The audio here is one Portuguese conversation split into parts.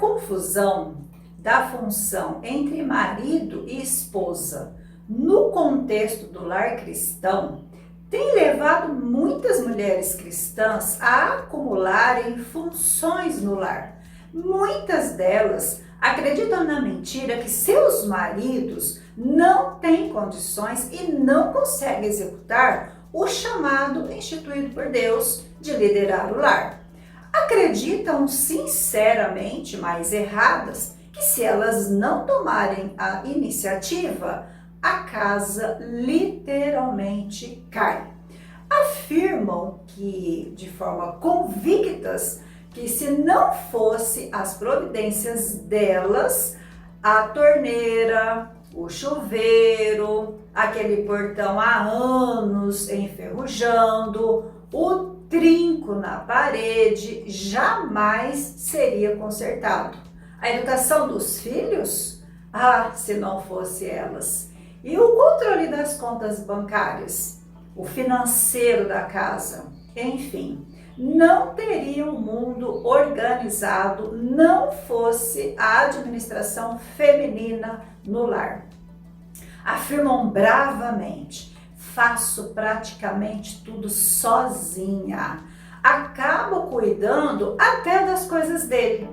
confusão da função entre marido e esposa no contexto do lar cristão tem levado muitas mulheres cristãs a acumularem funções no lar. Muitas delas acreditam na mentira que seus maridos não têm condições e não conseguem executar o chamado instituído por Deus de liderar o lar. Acreditam sinceramente, mas erradas, que se elas não tomarem a iniciativa, a casa literalmente cai. Afirmam que, de forma convictas, que se não fosse as providências delas, a torneira, o chuveiro, aquele portão há anos enferrujando, o trinco na parede jamais seria consertado. A educação dos filhos? Ah, se não fosse elas. E o controle das contas bancárias? O financeiro da casa? Enfim, não teria um mundo organizado não fosse a administração feminina no lar. Afirmam bravamente: faço praticamente tudo sozinha. Acabo cuidando até das coisas dele.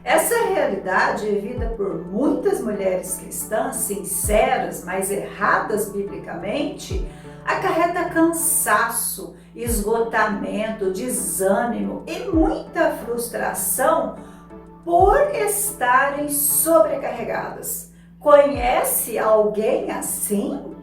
Essa realidade é vivida por muitas mulheres cristãs sinceras, mas erradas biblicamente, acarreta cansaço, esgotamento, desânimo e muita frustração por estarem sobrecarregadas. Conhece alguém assim?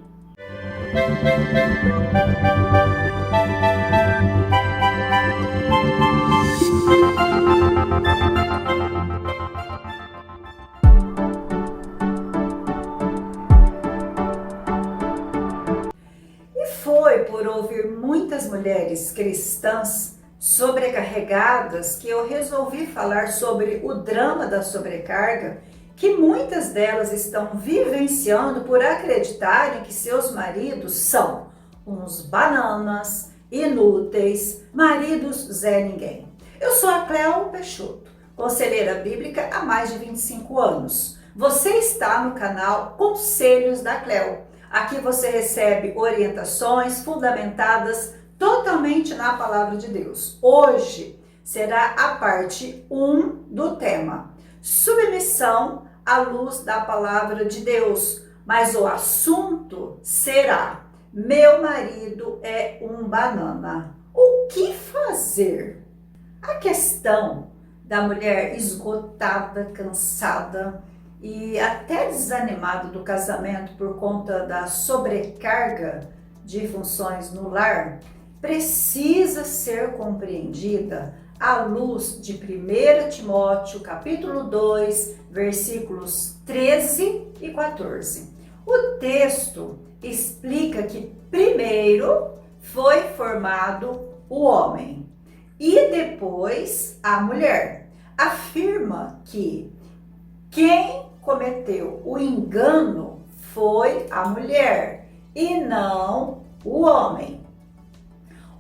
Foi por ouvir muitas mulheres cristãs sobrecarregadas que eu resolvi falar sobre o drama da sobrecarga que muitas delas estão vivenciando por acreditarem que seus maridos são uns bananas, inúteis, maridos Zé Ninguém. Eu sou a Cleo Peixoto, conselheira bíblica há mais de 25 anos. Você está no canal Conselhos da Cleo. Aqui você recebe orientações fundamentadas totalmente na palavra de Deus. Hoje será a parte 1 do tema, submissão à luz da palavra de Deus. Mas o assunto será: meu marido é um banana. O que fazer? A questão da mulher esgotada, cansada e até desanimado do casamento por conta da sobrecarga de funções no lar precisa ser compreendida à luz de 1 Timóteo capítulo 2, versículos 13 e 14. O texto explica que primeiro foi formado o homem e depois a mulher. Afirma que quem cometeu o engano foi a mulher e não o homem.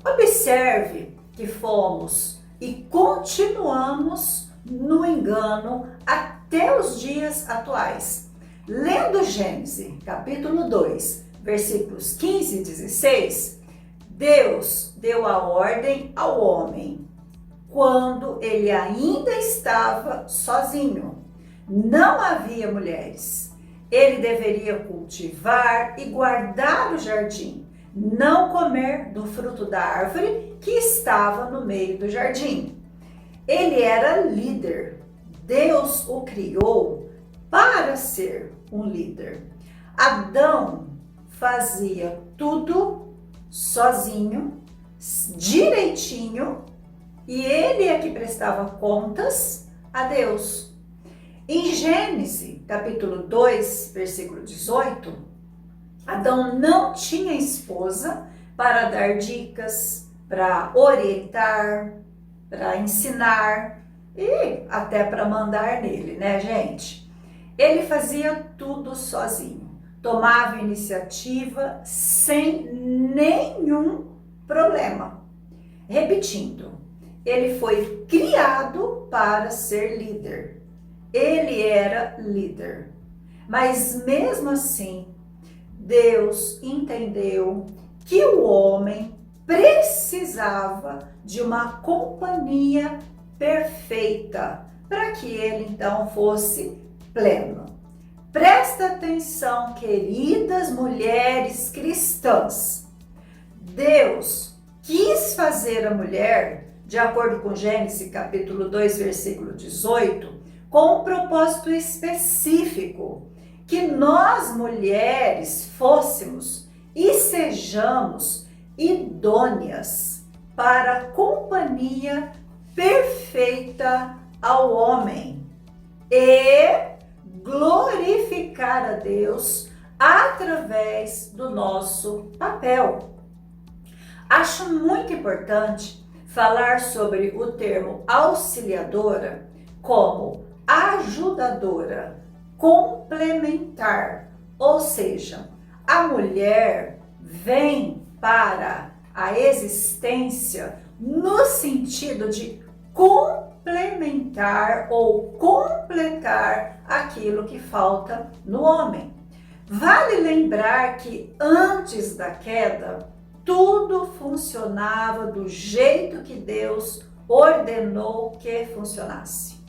Observe que fomos e continuamos no engano até os dias atuais. Lendo Gênesis, capítulo 2, versículos 15 e 16, Deus deu a ordem ao homem quando ele ainda estava sozinho. Não havia mulheres. Ele deveria cultivar e guardar o jardim, não comer do fruto da árvore que estava no meio do jardim. Ele era líder. Deus o criou para ser um líder. Adão fazia tudo sozinho, direitinho, e ele é que prestava contas a Deus. Em Gênesis, capítulo 2, versículo 18, Adão não tinha esposa para dar dicas, para orientar, para ensinar e até para mandar nele, né, gente? Ele fazia tudo sozinho, tomava iniciativa sem nenhum problema. Repetindo, ele foi criado para ser líder. Ele era líder. Mas mesmo assim, Deus entendeu que o homem precisava de uma companhia perfeita para que ele então fosse pleno. Presta atenção, queridas mulheres cristãs. Deus quis fazer a mulher, de acordo com Gênesis capítulo 2, versículo 18, com um propósito específico, que nós mulheres fôssemos e sejamos idôneas para a companhia perfeita ao homem e glorificar a Deus através do nosso papel. Acho muito importante falar sobre o termo auxiliadora como ajudadora, complementar, ou seja, a mulher vem para a existência no sentido de complementar ou completar aquilo que falta no homem. Vale lembrar que antes da queda, tudo funcionava do jeito que Deus ordenou que funcionasse.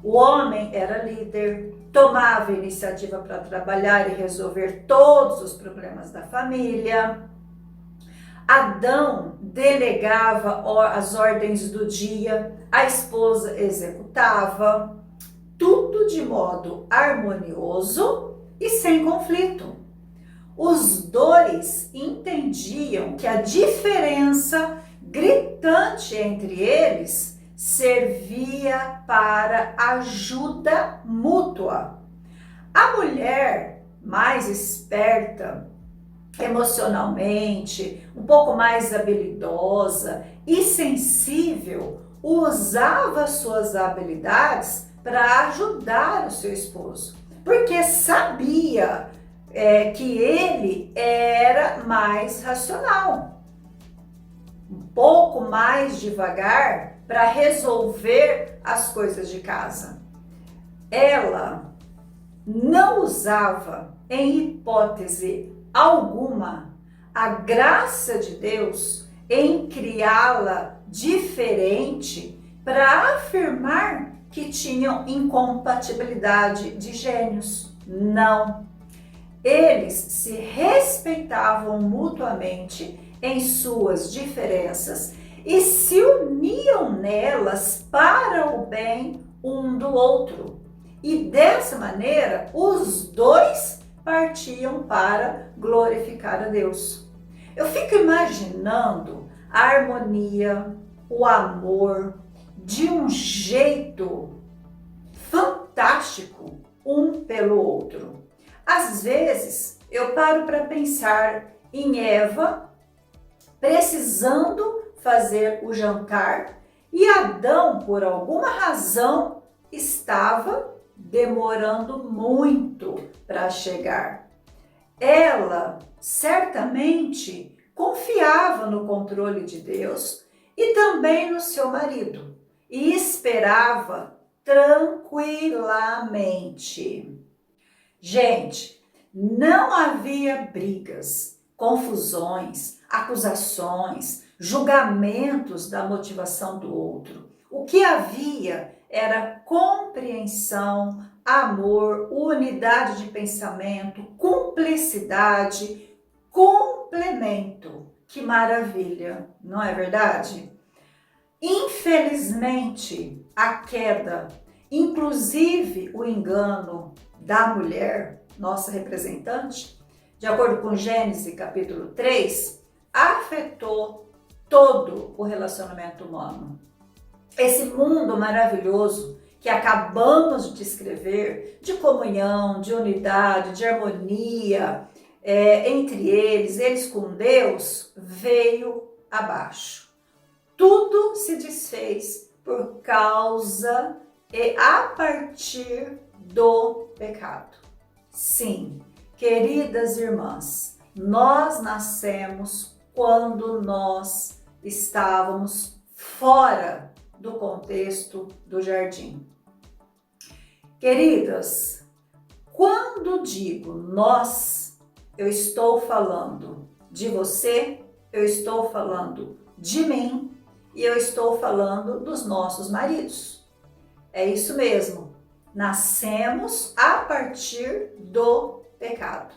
O homem era líder, tomava iniciativa para trabalhar e resolver todos os problemas da família. Adão delegava as ordens do dia, a esposa executava, tudo de modo harmonioso e sem conflito. Os dois entendiam que a diferença gritante entre eles servia para ajuda mútua. A mulher mais esperta emocionalmente, um pouco mais habilidosa e sensível, usava suas habilidades para ajudar o seu esposo, porque sabia que ele era mais racional, um pouco mais devagar para resolver as coisas de casa. Ela não usava, em hipótese alguma, a graça de Deus em criá-la diferente para afirmar que tinham incompatibilidade de gênios. Não. Eles se respeitavam mutuamente em suas diferenças e se uniam nelas para o bem um do outro. E dessa maneira, os dois partiam para glorificar a Deus. Eu fico imaginando a harmonia, o amor, de um jeito fantástico um pelo outro. Às vezes, eu paro para pensar em Eva precisando fazer o jantar e Adão, por alguma razão, estava demorando muito para chegar. Ela certamente confiava no controle de Deus e também no seu marido e esperava tranquilamente. Gente, não havia brigas, confusões, acusações, julgamentos da motivação do outro. O que havia era compreensão, amor, unidade de pensamento, cumplicidade, complemento. Que maravilha, não é verdade? Infelizmente, a queda, inclusive o engano da mulher, nossa representante, de acordo com Gênesis capítulo 3, afetou todo o relacionamento humano. Esse mundo maravilhoso que acabamos de descrever, de comunhão, de unidade, de harmonia entre eles com Deus, veio abaixo. Tudo se desfez por causa e a partir do pecado. Sim, queridas irmãs, nós nascemos quando nós estávamos fora do contexto do jardim. Queridas, quando digo nós, eu estou falando de você, eu estou falando de mim e eu estou falando dos nossos maridos. É isso mesmo. Nascemos a partir do pecado.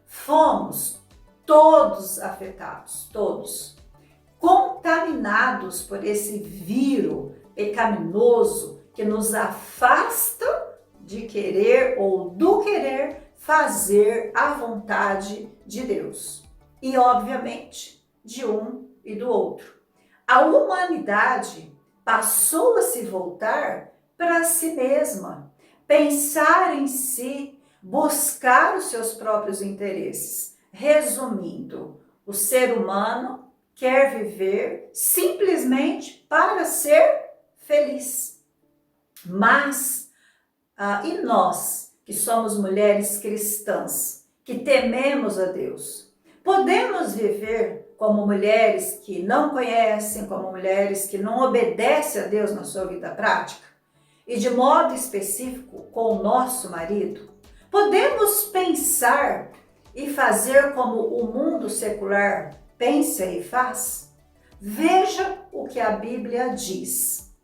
Fomos todos afetados, todos, contaminados por esse vírus pecaminoso que nos afasta de querer ou do querer fazer a vontade de Deus. E, obviamente, de um e do outro. A humanidade passou a se voltar para si mesma, pensar em si, buscar os seus próprios interesses. Resumindo, o ser humano quer viver simplesmente para ser feliz. Mas, e nós, que somos mulheres cristãs, que tememos a Deus, podemos viver como mulheres que não conhecem, como mulheres que não obedecem a Deus na sua vida prática? E de modo específico com o nosso marido? Podemos pensar e fazer como o mundo secular pensa e faz? Veja o que a Bíblia diz.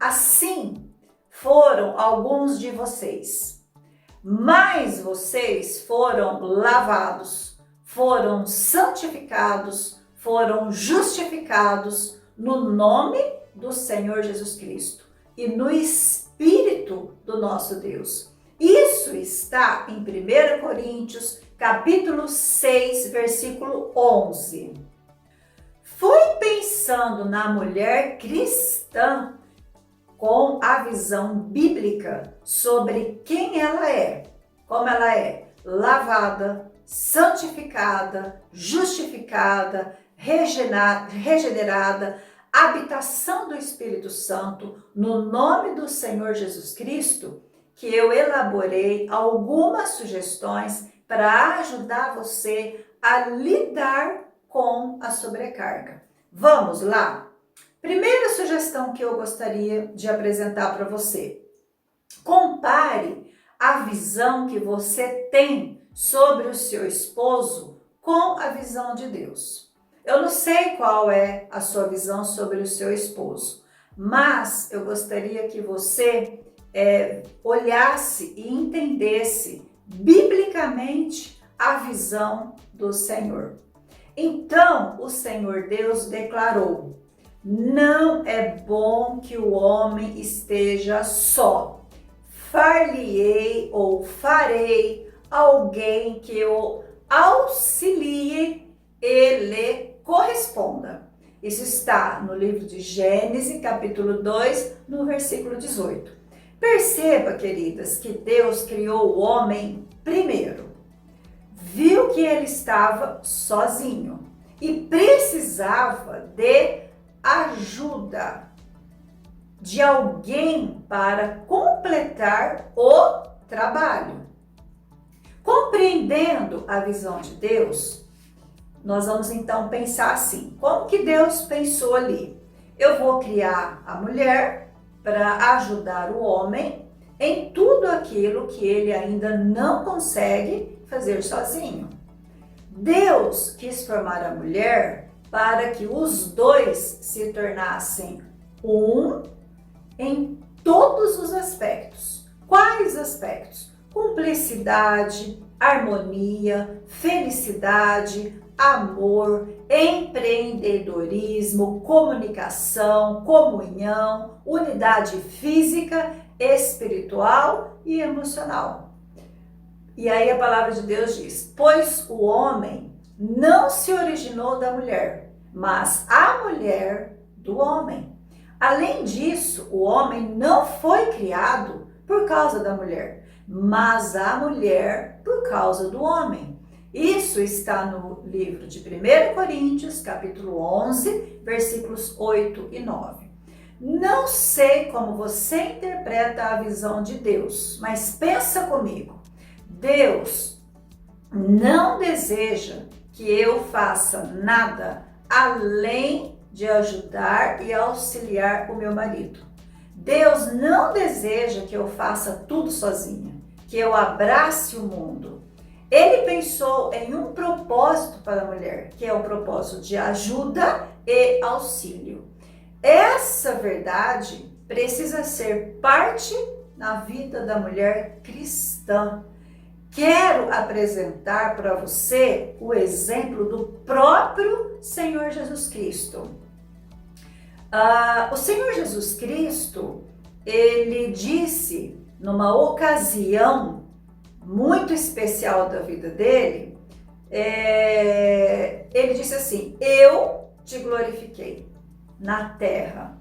Assim foram alguns de vocês, mas vocês foram lavados, foram santificados, foram justificados no nome do Senhor Jesus Cristo e no Espírito do nosso Deus. Isso está em 1 Coríntios, capítulo 6, versículo 11. Fui pensando na mulher cristã com a visão bíblica sobre quem ela é, como ela é lavada, santificada, justificada, regenerada, habitação do Espírito Santo, no nome do Senhor Jesus Cristo, que eu elaborei algumas sugestões para ajudar você a lidar com a sobrecarga. Vamos lá? Primeira sugestão que eu gostaria de apresentar para você. Compare a visão que você tem sobre o seu esposo com a visão de Deus. Eu não sei qual é a sua visão sobre o seu esposo, mas eu gostaria que você olhasse e entendesse biblicamente a visão do Senhor. Então, o Senhor Deus declarou: não é bom que o homem esteja só. Far-lhe-ei ou farei alguém que o auxilie e lhe corresponda. Isso está no livro de Gênesis, capítulo 2, no versículo 18. Perceba, queridas, que Deus criou o homem primeiro. Viu que ele estava sozinho e precisava de ajuda de alguém para completar o trabalho. Compreendendo a visão de Deus, nós vamos então pensar assim: como que Deus pensou ali? Eu vou criar a mulher para ajudar o homem em tudo aquilo que ele ainda não consegue fazer sozinho. Deus quis formar a mulher para que os dois se tornassem um em todos os aspectos. Quais aspectos? Cumplicidade, harmonia, felicidade, amor, empreendedorismo, comunicação, comunhão, unidade física, espiritual e emocional. E aí a palavra de Deus diz: pois o homem não se originou da mulher, mas a mulher do homem. Além disso, o homem não foi criado por causa da mulher, mas a mulher por causa do homem. Isso está no livro de 1 Coríntios, capítulo 11, versículos 8 e 9. Não sei como você interpreta a visão de Deus, mas pensa comigo. Deus não deseja que eu faça nada além de ajudar e auxiliar o meu marido. Deus não deseja que eu faça tudo sozinha, que eu abrace o mundo. Ele pensou em um propósito para a mulher, que é o propósito de ajuda e auxílio. Essa verdade precisa ser parte na vida da mulher cristã. Quero apresentar para você o exemplo do próprio Senhor Jesus Cristo. O Senhor Jesus Cristo, ele disse numa ocasião muito especial da vida dele, ele disse assim: eu te glorifiquei na terra,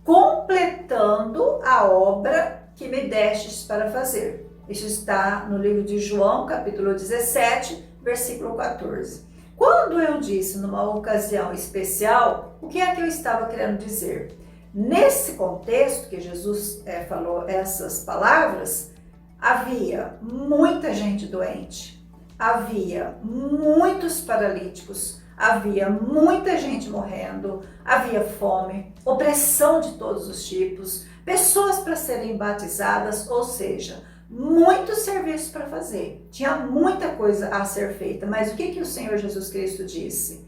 completando a obra que me destes para fazer. Isso está no livro de João, capítulo 17, versículo 14. Quando eu disse numa ocasião especial, o que é que eu estava querendo dizer? Nesse contexto que Jesus falou essas palavras, havia muita gente doente, havia muitos paralíticos, havia muita gente morrendo, havia fome, opressão de todos os tipos, pessoas para serem batizadas, ou seja, muito serviço para fazer. Tinha muita coisa a ser feita, mas o que o Senhor Jesus Cristo disse?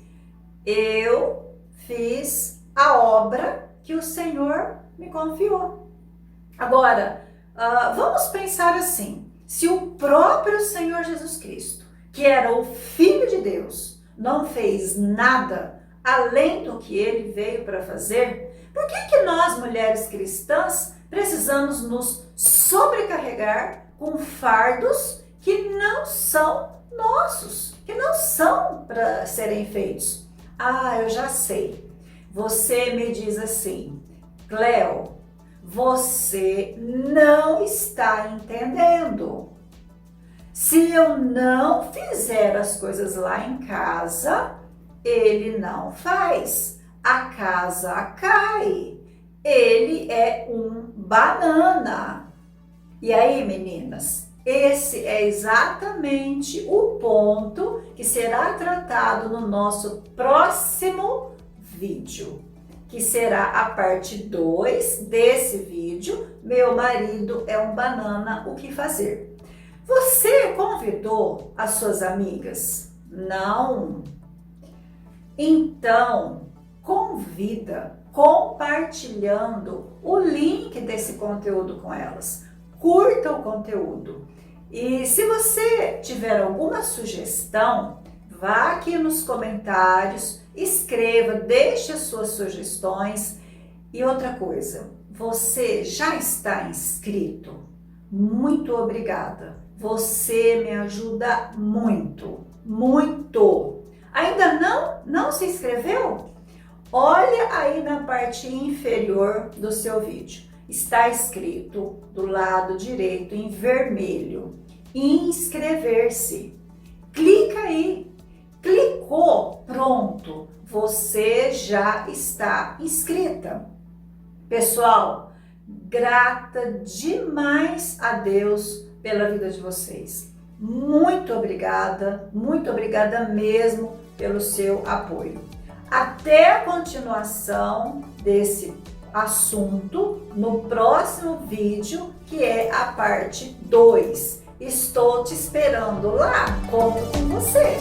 Eu fiz a obra que o Senhor me confiou. Agora, vamos pensar assim, se o próprio Senhor Jesus Cristo, que era o Filho de Deus, não fez nada além do que ele veio para fazer, por que nós, mulheres cristãs, precisamos nos sobrecarregar com fardos que não são nossos, que não são para serem feitos? Eu já sei. Você me diz assim: Cleo, você não está entendendo. Se eu não fizer as coisas lá em casa, ele não faz. A casa cai. Ele é um banana. E aí, meninas, esse é exatamente o ponto que será tratado no nosso próximo vídeo, que será a parte 2 desse vídeo. Meu marido é um banana, o que fazer? Você convidou as suas amigas? Não? Então, convida, compartilhando o link desse conteúdo com elas. Curta o conteúdo. E se você tiver alguma sugestão, vá aqui nos comentários, escreva, deixe as suas sugestões. E outra coisa, você já está inscrito? Muito obrigada. Você me ajuda muito, muito. Ainda não se inscreveu? Olha aí na parte inferior do seu vídeo. Está escrito do lado direito em vermelho: inscrever-se. Clica aí. Clicou, pronto. Você já está inscrita. Pessoal, grata demais a Deus pela vida de vocês. Muito obrigada mesmo pelo seu apoio. Até a continuação desse assunto no próximo vídeo, que é a parte 2. Estou te esperando lá, conto com você.